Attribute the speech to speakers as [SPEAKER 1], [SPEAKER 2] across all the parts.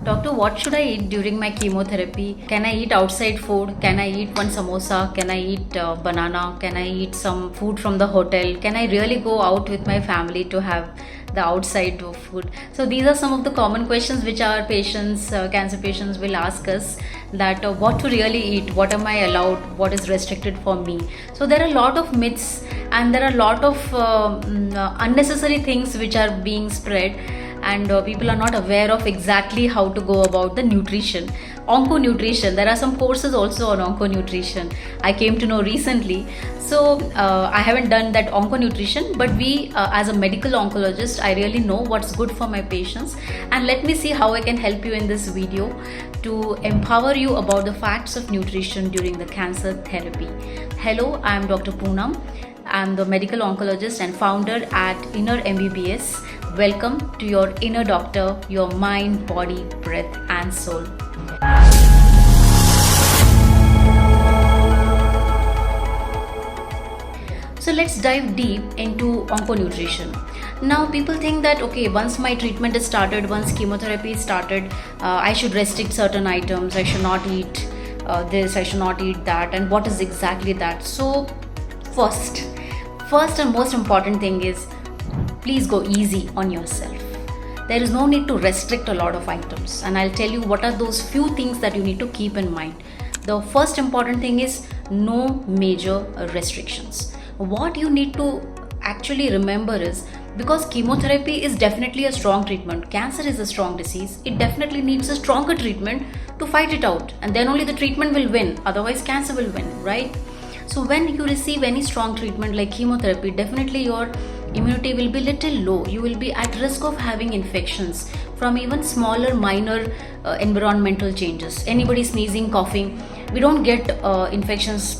[SPEAKER 1] Doctor, what should I eat during my chemotherapy? Can I eat outside food? Can I eat one samosa? Can I eat banana? Can I eat some food from the hotel? Can I really go out with my family to have the outside food? So these are some of the common questions which our patients, cancer patients will ask us, that what to really eat, what am I allowed, what is restricted for me. So there are a lot of myths and there are a lot of unnecessary things which are being spread, and people are not aware of exactly how to go about the nutrition. Onco-nutrition, there are some courses also on onco-nutrition I came to know recently. So I haven't done that onco-nutrition, but we as a medical oncologist, I really know what's good for my patients, and let me see how I can help you in this video to empower you about the facts of nutrition during the cancer therapy. Hello, I am Dr. Poonam. I'm the medical oncologist and founder at Innermbbs. Welcome to your inner doctor, your mind, body, breath and soul. So let's dive deep into onco-nutrition. Now people think that okay, once my treatment is started, once chemotherapy is started, I should restrict certain items, I should not eat this, I should not eat that, and what is exactly that? So first and most important thing is, please go easy on yourself. There is no need to restrict a lot of items, and I'll tell you what are those few things that you need to keep in mind. The first important thing is no major restrictions. What you need to actually remember is, because chemotherapy is definitely a strong treatment, cancer is a strong disease, it definitely needs a stronger treatment to fight it out, and then only the treatment will win, otherwise cancer will win, right? So when you receive any strong treatment like chemotherapy, definitely your immunity will be little low. You will be at risk of having infections from even smaller minor environmental changes. Anybody sneezing, coughing, we don't get infections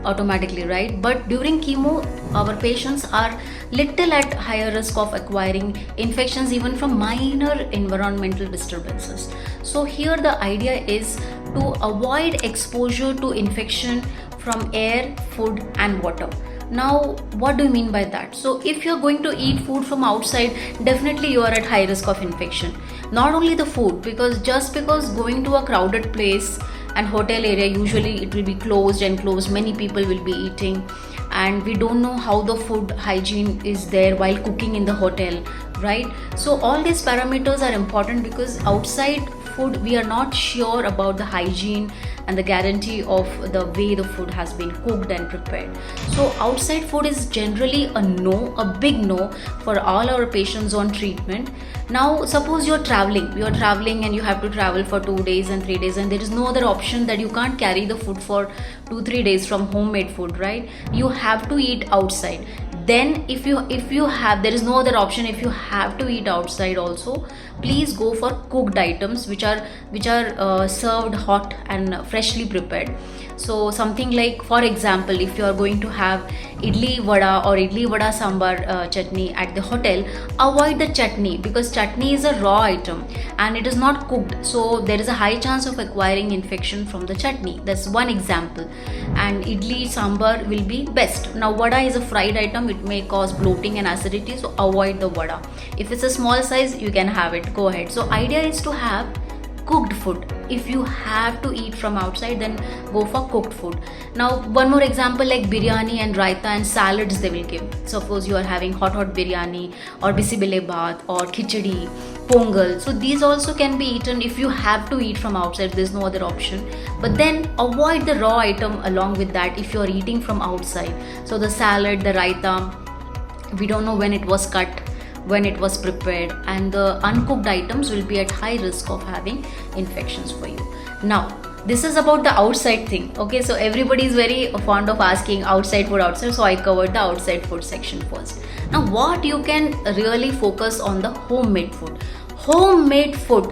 [SPEAKER 1] automatically, right? But during chemo, our patients are little at higher risk of acquiring infections even from minor environmental disturbances. So here the idea is to avoid exposure to infection from air, food and water. Now what do you mean by that? So if you're going to eat food from outside, definitely you are at high risk of infection. Not only the food, because just because going to a crowded place and hotel area, usually it will be closed, many people will be eating, and we don't know how the food hygiene is there while cooking in the hotel, right? So all these parameters are important, because outside food we are not sure about the hygiene and the guarantee of the way the food has been cooked and prepared. So outside food is generally a no, a big no for all our patients on treatment. Now suppose you're traveling and you have to travel for 2 days and 3 days, and there is no other option, that you can't carry the food for 2-3 days from homemade food, right? You have to eat outside. Then if you have, there is no other option, if you have to eat outside also, please go for cooked items which are served hot and freshly prepared. So something like, for example, if you are going to have idli vada or idli vada sambar chutney at the hotel, avoid the chutney, because chutney is a raw item and it is not cooked, so there is a high chance of acquiring infection from the chutney. That's one example. And idli sambar will be best. Now vada is a fried item, it may cause bloating and acidity, so avoid the vada. If it's a small size, you can have it, go ahead. So idea is to have cooked food. If you have to eat from outside, then go for cooked food. Now one more example, like biryani and raita and salads they will give. Suppose you are having hot biryani or bisibele bath or khichdi, pongal, so these also can be eaten if you have to eat from outside, there's no other option. But then avoid the raw item along with that if you are eating from outside. So the salad, the raita, we don't know when it was cut, when it was prepared, and the uncooked items will be at high risk of having infections for you. Now this is about the outside thing, okay? So everybody is very fond of asking outside food, so I covered the outside food section first. Now what you can really focus on, the homemade food. Homemade food,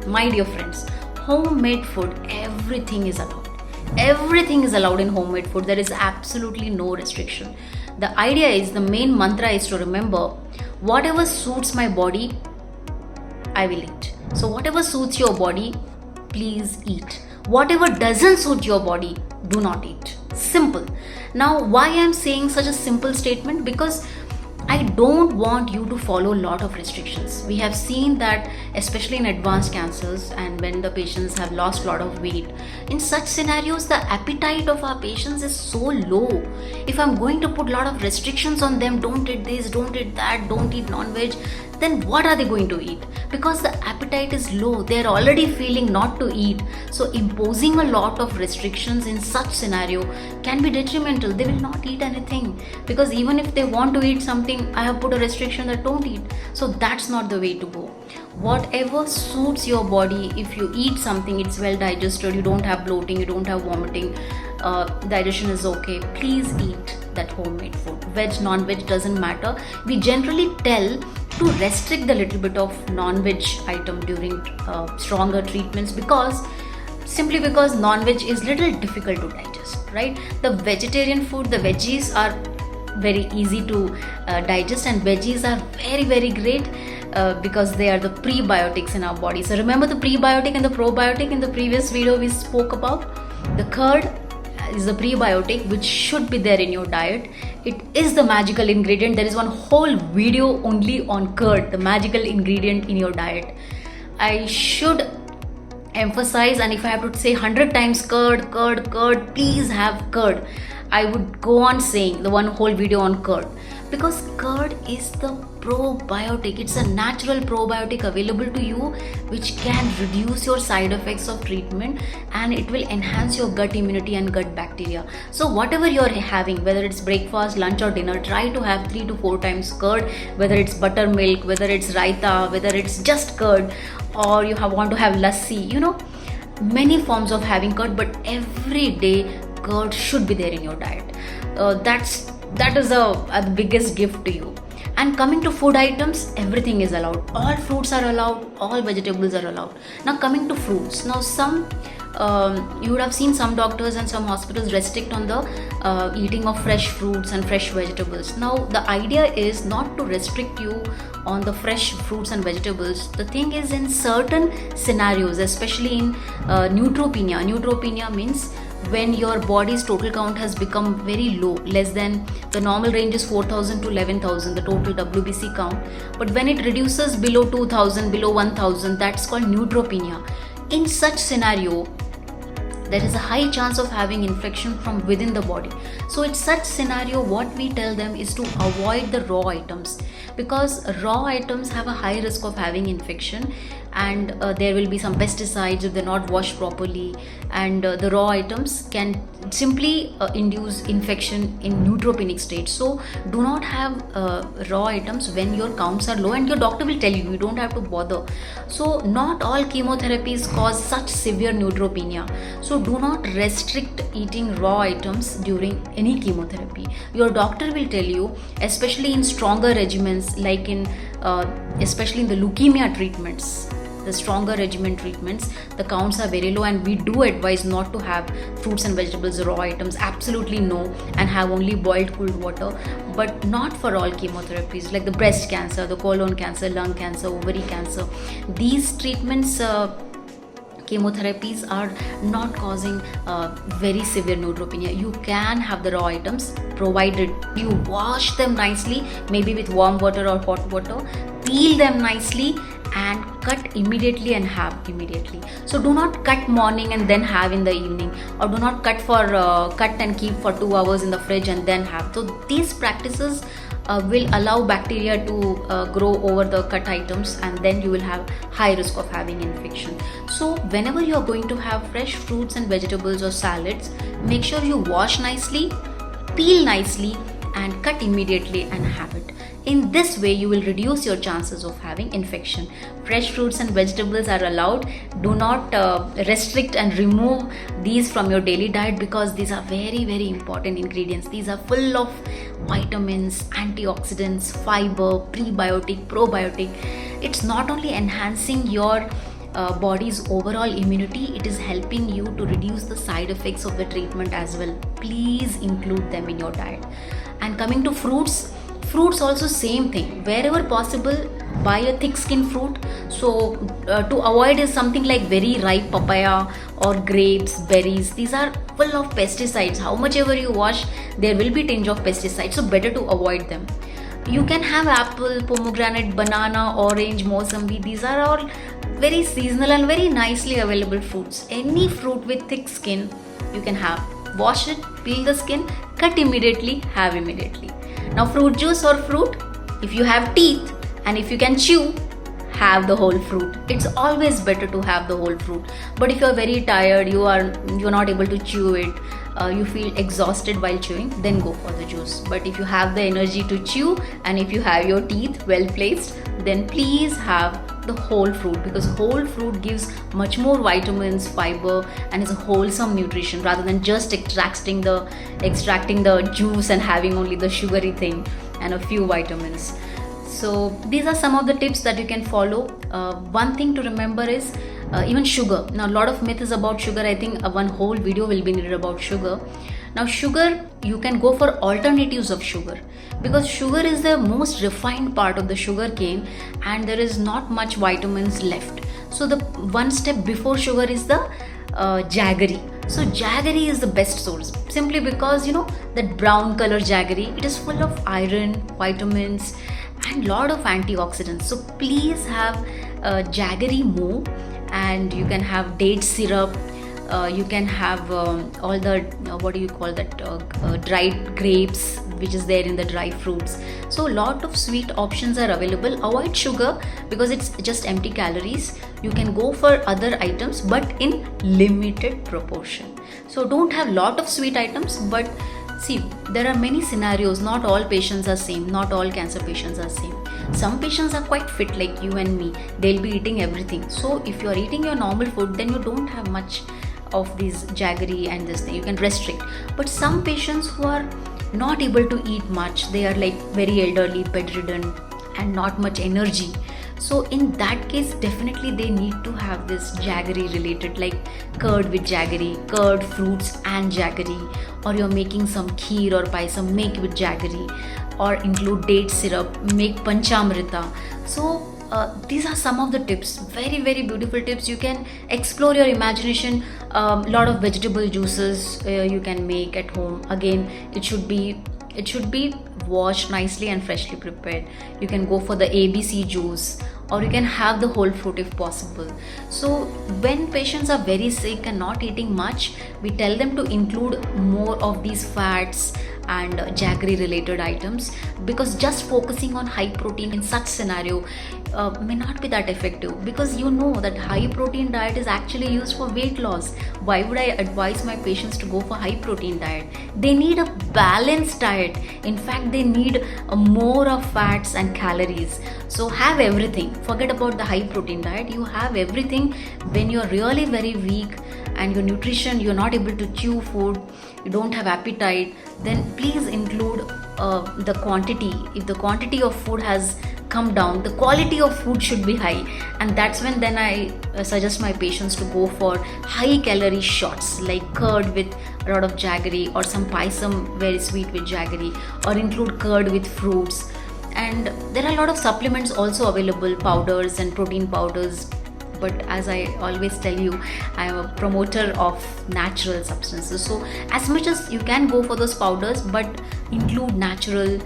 [SPEAKER 1] my dear friends, homemade food, everything is allowed. Everything is allowed in homemade food. There is absolutely no restriction. The idea is, the main mantra is to remember, whatever suits my body, I will eat. So whatever suits your body, please eat. Whatever doesn't suit your body, do not eat. Simple. Now why I am saying such a simple statement? Because I don't want you to follow a lot of restrictions. We have seen that especially in advanced cancers and when the patients have lost a lot of weight, in such scenarios the appetite of our patients is so low. If I'm going to put a lot of restrictions on them, don't eat this, don't eat that, don't eat non-veg, then what are they going to eat? Because the appetite is low, they're already feeling not to eat. So imposing a lot of restrictions in such scenario can be detrimental. They will not eat anything, because even if they want to eat something, I have put a restriction that don't eat. So that's not the way to go. Whatever suits your body, if you eat something, it's well digested, you don't have bloating, you don't have vomiting, digestion is okay, please eat that homemade food. Veg, non-veg doesn't matter. We generally tell to restrict the little bit of non-veg item during stronger treatments, simply because non-veg is little difficult to digest, right? The vegetarian food, the veggies are very easy to digest, and veggies are very, very great because they are the prebiotics in our body. So remember the prebiotic and the probiotic in the previous video we spoke about. The curd is the prebiotic which should be there in your diet. It is the magical ingredient. There is one whole video only on curd, the magical ingredient in your diet. I should emphasize, and if I have to say 100 times curd, please have curd. I would go on saying the one whole video on curd, because curd is the probiotic. It's a natural probiotic available to you which can reduce your side effects of treatment, and it will enhance your gut immunity and gut bacteria. So whatever you're having, whether it's breakfast, lunch or dinner, try to have 3 to 4 times curd, whether it's buttermilk, whether it's raita, whether it's just curd, or you want to have lassi, many forms of having curd, but every day curd should be there in your diet. That is the biggest gift to you. And coming to food items, everything is allowed. All fruits are allowed, all vegetables are allowed. Now coming to fruits, now you would have seen some doctors and some hospitals restrict on the eating of fresh fruits and fresh vegetables. Now the idea is not to restrict you on the fresh fruits and vegetables. The thing is, in certain scenarios, especially in neutropenia means when your body's total count has become very low, less than the normal range is 4,000 to 11,000, the total WBC count. But when it reduces below 2,000, below 1,000, that's called neutropenia. In such scenario, there is a high chance of having infection from within the body. So in such scenario, what we tell them is to avoid the raw items, because raw items have a high risk of having infection, and there will be some pesticides if they're not washed properly, and the raw items can simply induce infection in neutropenic state. So do not have raw items when your counts are low, and your doctor will tell you, you don't have to bother. So not all chemotherapies cause such severe neutropenia, so do not restrict eating raw items during any chemotherapy. Your doctor will tell you, especially in stronger regimens, like in especially in the leukemia treatments, the stronger regimen treatments, the counts are very low, and we do advise not to have fruits and vegetables, raw items, absolutely no, and have only boiled cooled water. But not for all chemotherapies, like the breast cancer, the colon cancer, lung cancer, ovary cancer. These treatments, chemotherapies are not causing very severe neutropenia. You can have the raw items provided you wash them nicely, maybe with warm water or hot water, peel them nicely and cut immediately and have immediately. So do not cut morning and then have in the evening, or do not cut and keep for 2 hours in the fridge and then have. So these practices will allow bacteria to grow over the cut items, and then you will have high risk of having infection. So whenever you are going to have fresh fruits and vegetables or salads, make sure you wash nicely, peel nicely and cut immediately and have it. In this way, you will reduce your chances of having infection. Fresh fruits and vegetables are allowed. Do not restrict and remove these from your daily diet, because these are very, very important ingredients. These are full of vitamins, antioxidants, fiber, prebiotic, probiotic. It's not only enhancing your body's overall immunity, it is helping you to reduce the side effects of the treatment as well. Please include them in your diet. And coming to fruits also same thing. Wherever possible, buy a thick skin fruit. So to avoid is something like very ripe papaya or grapes, berries. These are full of pesticides. How much ever you wash, there will be tinge of pesticides, so better to avoid them. You can have apple, pomegranate, banana, orange, mosambi. These are all very seasonal and very nicely available fruits. Any fruit with thick skin you can have. Wash it, peel the skin, cut immediately, have immediately. Now fruit juice or fruit, if you have teeth and if you can chew, have the whole fruit. It's always better to have the whole fruit. But if you're very tired, you're not able to chew it, you feel exhausted while chewing, then go for the juice. But if you have the energy to chew and if you have your teeth well placed, then please have the whole fruit, because whole fruit gives much more vitamins, fiber, and is a wholesome nutrition rather than just extracting the juice and having only the sugary thing and a few vitamins. So these are some of the tips that you can follow. One thing to remember is even sugar. Now a lot of myth is about sugar. I think one whole video will be needed about sugar. Now sugar, you can go for alternatives of sugar, because sugar is the most refined part of the sugar cane and there is not much vitamins left. So the one step before sugar is the jaggery. So jaggery is the best source, simply because that brown color jaggery, it is full of iron, vitamins and lot of antioxidants. So please have jaggery more, and you can have date syrup. You can have all the dried grapes, which is there in the dry fruits. So a lot of sweet options are available. Avoid sugar because it's just empty calories. You can go for other items, but in limited proportion. So don't have lot of sweet items, but see, there are many scenarios. Not all patients are same. Not all cancer patients are same. Some patients are quite fit like you and me. They'll be eating everything. So if you are eating your normal food, then you don't have much of these jaggery and this thing. You can restrict. But some patients who are not able to eat much, they are like very elderly, bedridden and not much energy. So in that case, definitely they need to have this jaggery related, like curd with jaggery, curd, fruits and jaggery, or you're making some kheer or paisam, make with jaggery, or include date syrup, make panchamrita. So these are some of the tips, very very beautiful tips. You can explore your imagination. Lot of vegetable juices you can make at home. Again, it should be washed nicely and freshly prepared. You can go for the ABC juice, or you can have the whole fruit if possible. So when patients are very sick and not eating much, we tell them to include more of these fats and jaggery related items, because just focusing on high protein in such scenario may not be that effective, because that high protein diet is actually used for weight loss. Why would I advise my patients to go for high protein diet? They need a balanced diet. In fact, they need more of fats and calories. So have everything. Forget about the high protein diet. You have everything when you're really very weak and your nutrition, you're not able to chew food, you don't have appetite, then please include the quantity. If the quantity of food has come down, the quality of food should be high, and that's when then I suggest my patients to go for high calorie shots like curd with a lot of jaggery, or some paisam very sweet with jaggery, or include curd with fruits. And there are a lot of supplements also available, powders and protein powders. But as I always tell you, I am a promoter of natural substances. So as much as you can go for those powders, but include natural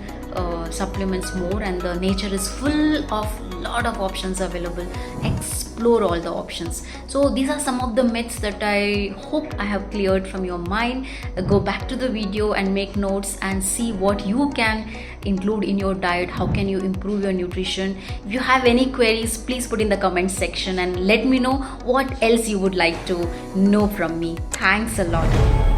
[SPEAKER 1] supplements more, and the nature is full of lot of options available. Explore all the options. So these are some of the myths that I hope I have cleared from your mind. Go back to the video and make notes and see what you can include in your diet. How can you improve your nutrition? If you have any queries, please put in the comment section and let me know what else you would like to know from me. Thanks a lot.